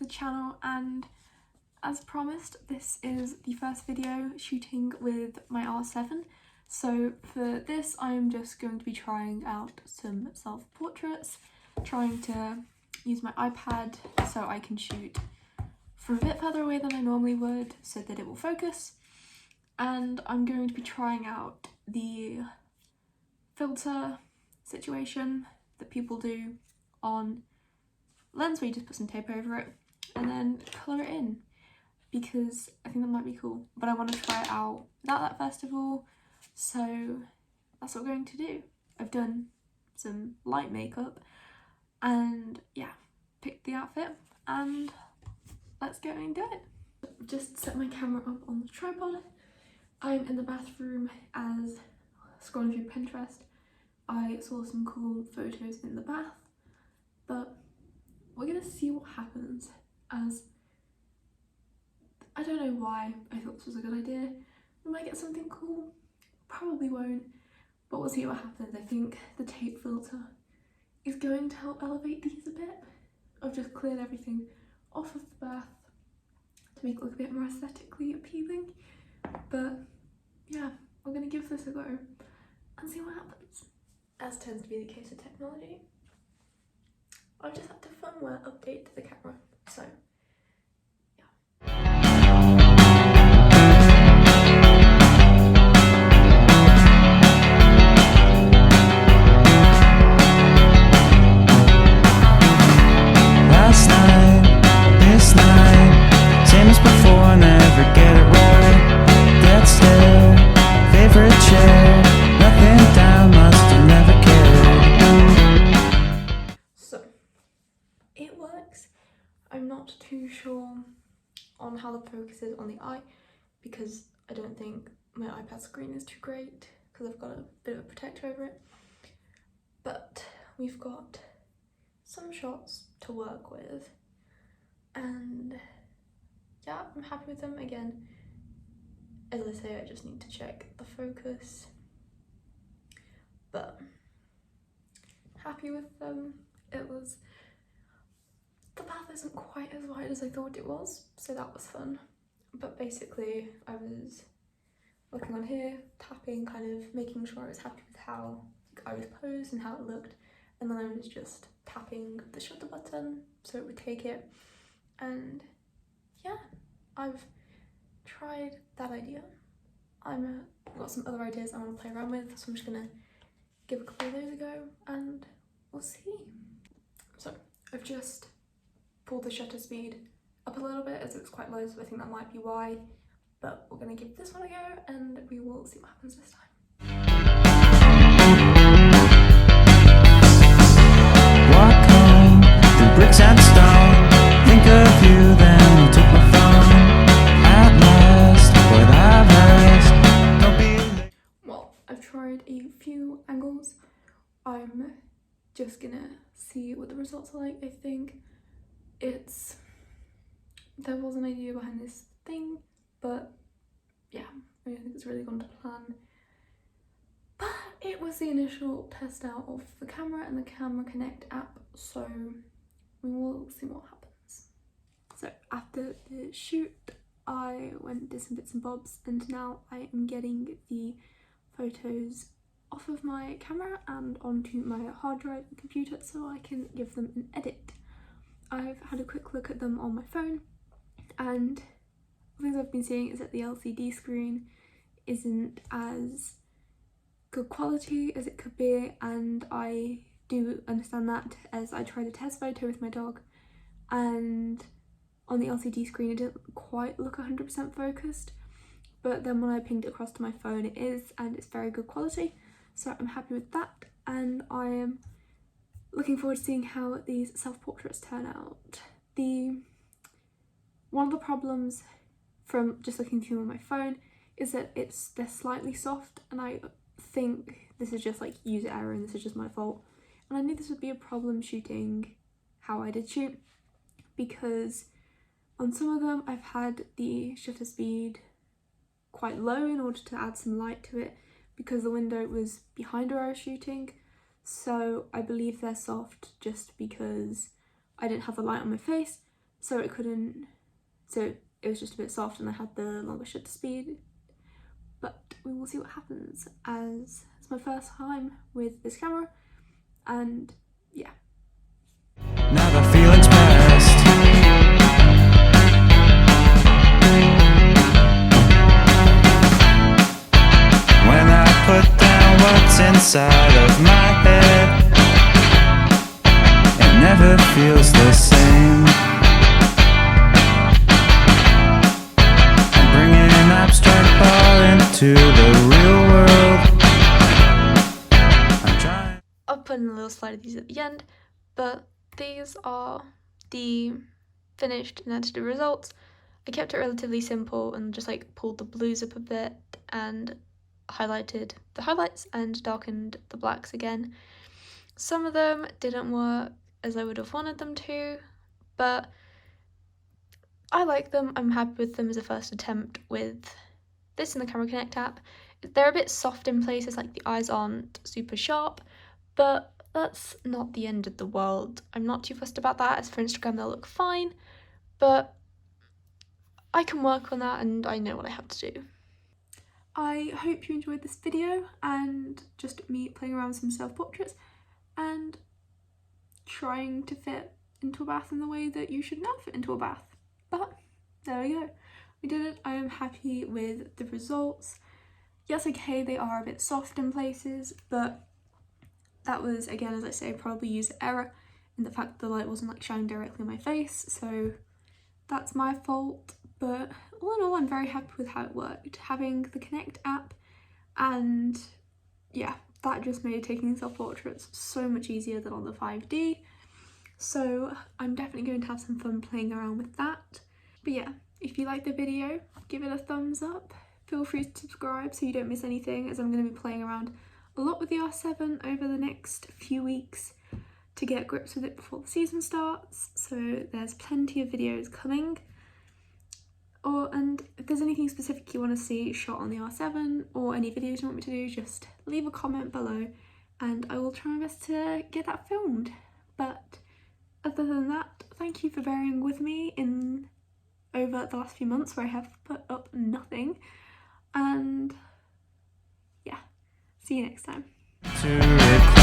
to the channel, and as promised, this is the first video shooting with my R7. So for this I'm just going to be trying out some self-portraits, trying to use my iPad so I can shoot from a bit further away than I normally would so that it will focus. And I'm going to be trying out the filter situation that people do on lens where you just put some tape over it and then colour it in, because I think that might be cool. But I want to try it out without that first of all, so that's what we're going to do. I've done some light makeup and yeah, picked the outfit and let's go and do it. Just set my camera up on the tripod. I'm in the bathroom as scrolling through Pinterest. I saw some cool photos in the bath, but we're gonna see what happens, as I don't know why I thought this was a good idea. We might get something cool, probably won't, but we'll see what happens. I think the tape filter is going to help elevate these a bit. I've just cleared everything off of the bath to make it look a bit more aesthetically appealing, but yeah, we're gonna give this a go and see what happens. As tends to be the case with technology, I've just had to firmware update the camera, so I'm not too sure on how the focus is on the eye, because I don't think my iPad screen is too great because I've got a bit of a protector over it. But we've got some shots to work with and yeah, I'm happy with them. Again, as I say, I just need to check the focus, but happy with them. The bath isn't quite as wide as I thought it was, so that was fun. But basically I was looking on here, tapping, kind of making sure I was happy with how I was posed and how it looked, and then I was just tapping the shutter button so it would take it. And yeah, I've tried that idea. I've got some other ideas I want to play around with, so I'm just gonna give a couple of those a go and we'll see. So I've just pulled the shutter speed up a little bit as it was quite low, so I think that might be why, but we're going to give this one a go and we will see what happens this time. Walk home through bricks and stone, think of you, then you took my phone. At last, what I've heard, don't be late. Well, I've tried a few angles. I'm just gonna see what the results are like. I think there was an idea behind this thing, but yeah, I don't think it's really gone to plan. But it was the initial test out of the camera and the Camera Connect app, so we will see what happens. So after the shoot, I went and did some bits and bobs, and now I am getting the photos off of my camera and onto my hard drive and computer so I can give them an edit. I've had a quick look at them on my phone, and the things I've been seeing is that the LCD screen isn't as good quality as it could be, and I do understand that, as I tried a test photo with my dog and on the LCD screen it didn't quite look 100% focused, but then when I pinged it across to my phone it is, and it's very good quality, so I'm happy with that. And I am looking forward to seeing how these self-portraits turn out. One of the problems from just looking through on my phone is that they're slightly soft, and I think this is just like user error and this is just my fault. And I knew this would be a problem shooting how I did shoot, because on some of them I've had the shutter speed quite low in order to add some light to it, because the window was behind where I was shooting. So I believe they're soft just because I didn't have the light on my face. so it was just a bit soft and I had the longer shutter speed. But we will see what happens, as it's my first time with this camera, and yeah. Now the feeling's past. When I put down what's inside of my head, it never feels the same. I'm bringing an abstract ball into the real world. I'm trying. I'll put in a little slide of these at the end, but these are the finished and edited results. I kept it relatively simple and just like pulled the blues up a bit and highlighted the highlights and darkened the blacks again. Some of them didn't work as I would have wanted them to, but I like them. I'm happy with them as a first attempt with this in the Camera Connect app. They're a bit soft in places, like the eyes aren't super sharp, but that's not the end of the world. I'm not too fussed about that, as for Instagram they'll look fine, but I can work on that and I know what I have to do. I hope you enjoyed this video and just me playing around with some self-portraits and trying to fit into a bath in the way that you should not fit into a bath. But there we go. We did it. I am happy with the results. Yes, okay, they are a bit soft in places, but that was, again, as I say, probably user error in the fact that the light wasn't like shining directly on my face, so that's my fault. But all in all, I'm very happy with how it worked. Having the Connect app, and yeah, that just made taking self-portraits so much easier than on the 5D. So I'm definitely going to have some fun playing around with that. But yeah, if you like the video, give it a thumbs up. Feel free to subscribe so you don't miss anything, as I'm going to be playing around a lot with the R7 over the next few weeks to get grips with it before the season starts. So there's plenty of videos coming. And if there's anything specific you want to see shot on the R7 or any videos you want me to do, just leave a comment below and I will try my best to get that filmed. But other than that, thank you for bearing with me in over the last few months where I have put up nothing, and yeah, see you next time. To